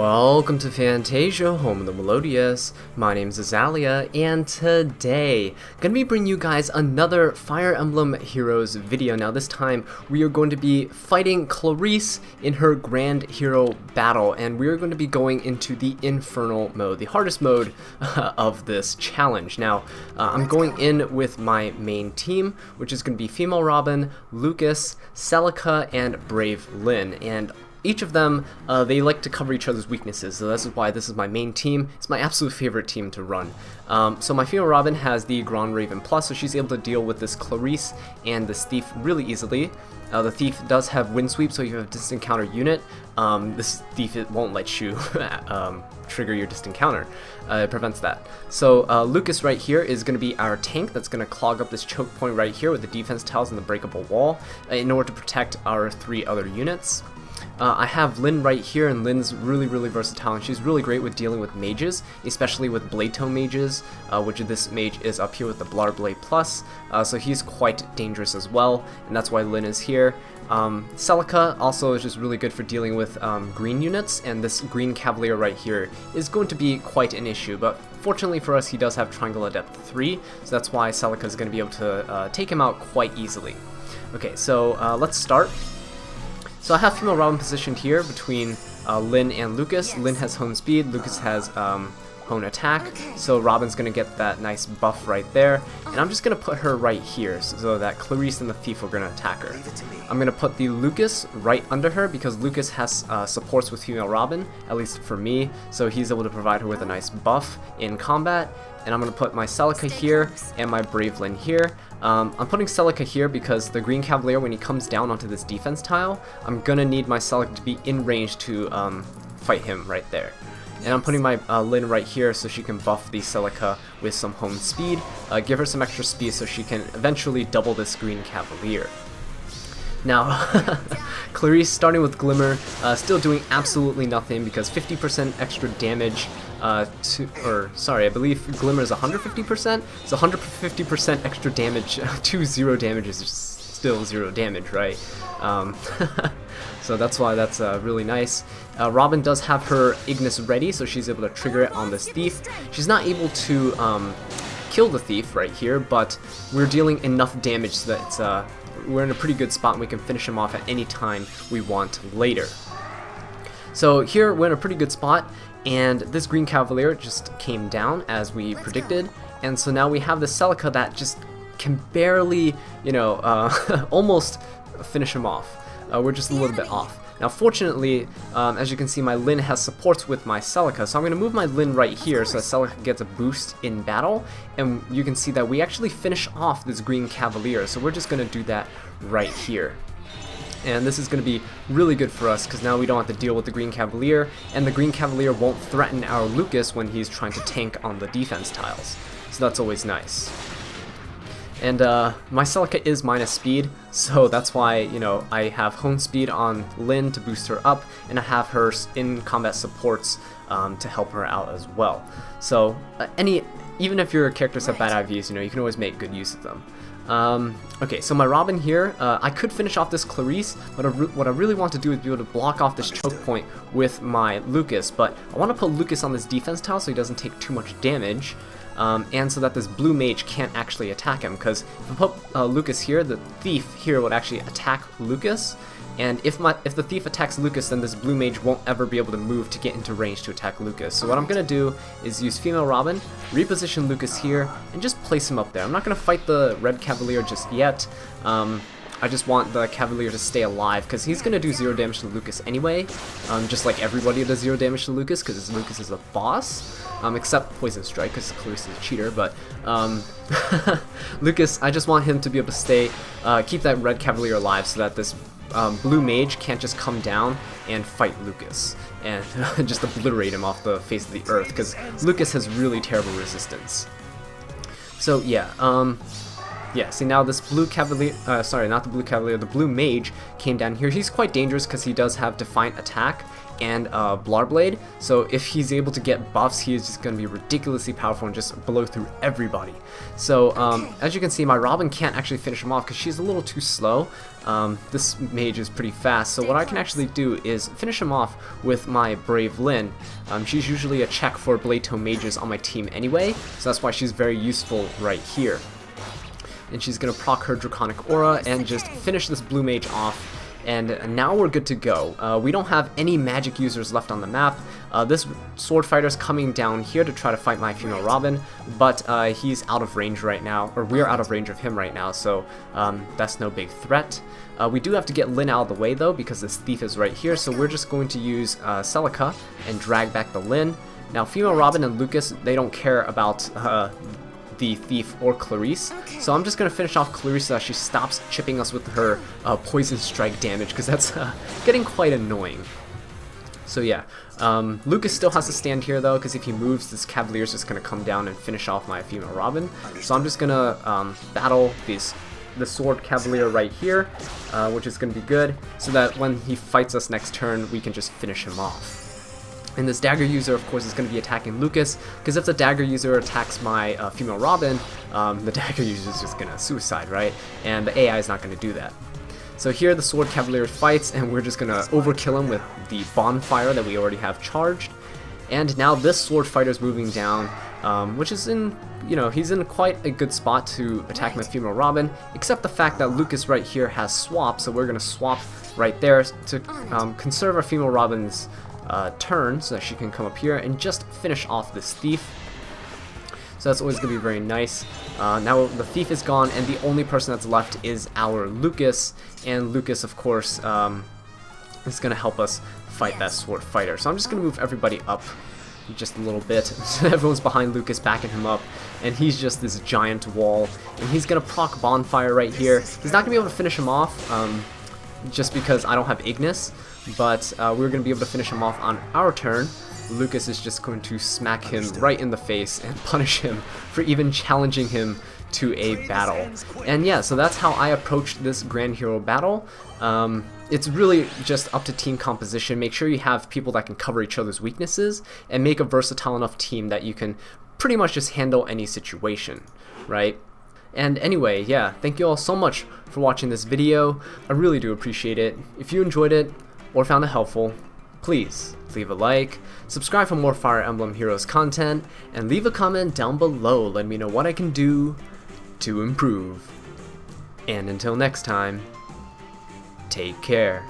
Welcome to Fantasia, home of the Melodious. My name is Azallea, and today, gonna be bringing you guys another Fire Emblem Heroes video. Now this time, we are going to be fighting Clarisse in her Grand Hero battle, and we are going to be going into the Infernal mode, the hardest mode of this challenge. Now, I'm going in with my main team, which is going to be Female Robin, Lucas, Celica, and Brave Lyn, and each of them, they like to cover each other's weaknesses, so this is why this is my main team. It's my absolute favorite team to run. So my Female Robin has the Grand Raven Plus, so she's able to deal with this Clarisse and this Thief really easily. The Thief does have Wind Sweep, so if you have a distant counter unit, this Thief won't let you trigger your distant counter. It prevents that. So Lucas right here is going to be our tank that's going to clog up this choke point right here with the defense tiles and the breakable wall in order to protect our 3 other units. I have Lyn right here, and Lyn's really versatile, and she's really great with dealing with mages, especially with Blade Tone mages, which this mage is up here with the Blar Blade Plus, so he's quite dangerous as well, and that's why Lyn is here. Celica also is just really good for dealing with green units, and this green Cavalier right here is going to be quite an issue, but fortunately for us he does have Triangle Adept 3, so that's why Celica is going to be able to take him out quite easily. Okay, so let's start. So I have Female Robin positioned here between Lyn and Lucas. Lyn has Hone Speed, Lucas has Hone Attack, so Robin's going to get that nice buff right there. And I'm just going to put her right here so that Clarisse and the Thief are going to attack her. I'm going to put the Lucas right under her because Lucas has supports with Female Robin, at least for me, so he's able to provide her with a nice buff in combat. And I'm going to put my Celica here and my Brave Lyn here. I'm putting Celica here because the Green Cavalier, when he comes down onto this defense tile, I'm going to need my Celica to be in range to fight him right there. And I'm putting my Lyn right here so she can buff the Celica with some Hone Speed, give her some extra speed so she can eventually double this Green Cavalier. Now, Clarisse starting with Glimmer, still doing absolutely nothing because 50% extra damage I believe Glimmer is 150%, so 150% extra damage to 0 damage is still 0 damage, right? So that's why that's really nice. Robin does have her Ignis ready, so she's able to trigger it on this Thief. She's not able to kill the Thief right here, but we're dealing enough damage so that we're in a pretty good spot and we can finish him off at any time we want later. So here we're in a pretty good spot, and this Green Cavalier just came down as we predicted, and so now we have the Celica that just can barely, you know, almost finish him off. We're just a little bit off. Now fortunately, as you can see, my Lyn has supports with my Celica, so I'm going to move my Lyn right here so that Celica gets a boost in battle, and you can see that we actually finish off this Green Cavalier, so we're just going to do that right here. And this is going to be really good for us because now we don't have to deal with the Green Cavalier, and the Green Cavalier won't threaten our Lucas when he's trying to tank on the defense tiles. So that's always nice. And my Celica is minus speed, so that's why, you know, I have Hone Speed on Lyn to boost her up, and I have her in combat supports to help her out as well. So even if your characters have bad IVs, you know, you can always make good use of them. Okay, so my Robin here, I could finish off this Clarisse, but what I really want to do is be able to block off this choke point with my Lucas, but I want to put Lucas on this defense tile so he doesn't take too much damage, and so that this blue mage can't actually attack him, because if I put Lucas here, the Thief here would actually attack Lucas, and if the Thief attacks Lucas, then this blue mage won't ever be able to move to get into range to attack Lucas. So what I'm going to do is use Female Robin, reposition Lucas here, and just place him up there. I'm not going to fight the Red Cavalier just yet. I just want the Cavalier to stay alive, because he's going to do 0 damage to Lucas anyway, just like everybody does 0 damage to Lucas, because Lucas is a boss, except Poison Strike, because Clarisse is a cheater, but Lucas, I just want him to be able to stay, keep that Red Cavalier alive so that this blue mage can't just come down and fight Lucas and just obliterate him off the face of the earth, because Lucas has really terrible resistance. So yeah, see now this blue Cavalier, sorry, not the blue Cavalier, the blue mage came down here. He's quite dangerous because he does have Defiant Attack, and Blarblade, so if he's able to get buffs, he is just going to be ridiculously powerful and just blow through everybody. So as you can see, my Robin can't actually finish him off because she's a little too slow. This mage is pretty fast, so what I can actually do is finish him off with my Brave Lyn. She's usually a check for Blade Tome mages on my team anyway, so that's why she's very useful right here. And she's going to proc her Draconic Aura and just finish this blue mage off. And now we're good to go. We don't have any magic users left on the map. This sword fighter's coming down here to try to fight my female Robin, but he's out of range right now, or we're out of range of him right now, so that's no big threat. We do have to get Lyn out of the way though, because this thief is right here, so we're just going to use Celica and drag back the Lyn. Now female Robin and Lucas, they don't care about the thief or Clarisse, so I'm just gonna finish off Clarisse so that she stops chipping us with her poison strike damage, because that's getting quite annoying. So yeah, Lucas still has to stand here though, because if he moves, this Cavalier's just gonna come down and finish off my female Robin. So I'm just gonna battle the sword Cavalier right here, which is gonna be good, so that when he fights us next turn, we can just finish him off. And this dagger user, of course, is going to be attacking Lucas, because if the dagger user attacks my female Robin, the dagger user is just going to suicide, right? And the AI is not going to do that. So here the Sword Cavalier fights, and we're just going to overkill him with the bonfire that we already have charged. And now this sword fighter is moving down, which is in, he's in quite a good spot to attack my female Robin, except the fact that Lucas right here has swap, so we're going to swap right there to conserve our female Robin's turn, so that she can come up here and just finish off this thief. So that's always going to be very nice. Now the thief is gone, and the only person that's left is our Lucas, and Lucas, of course, is going to help us fight that sword fighter. So I'm just going to move everybody up just a little bit. Everyone's behind Lucas, backing him up, and he's just this giant wall, and he's going to proc bonfire right here. He's not going to be able to finish him off, just because I don't have Ignis, but we're going to be able to finish him off on our turn. Lucas is just going to smack him right in the face and punish him for even challenging him to a battle. And yeah, so that's how I approached this Grand Hero battle. It's really just up to team composition. Make sure you have people that can cover each other's weaknesses, and make a versatile enough team that you can pretty much just handle any situation, right? And anyway, yeah, thank you all so much for watching this video. I really do appreciate it. If you enjoyed it or found it helpful, please leave a like, subscribe for more Fire Emblem Heroes content, and leave a comment down below. Let me know what I can do to improve. And until next time, take care.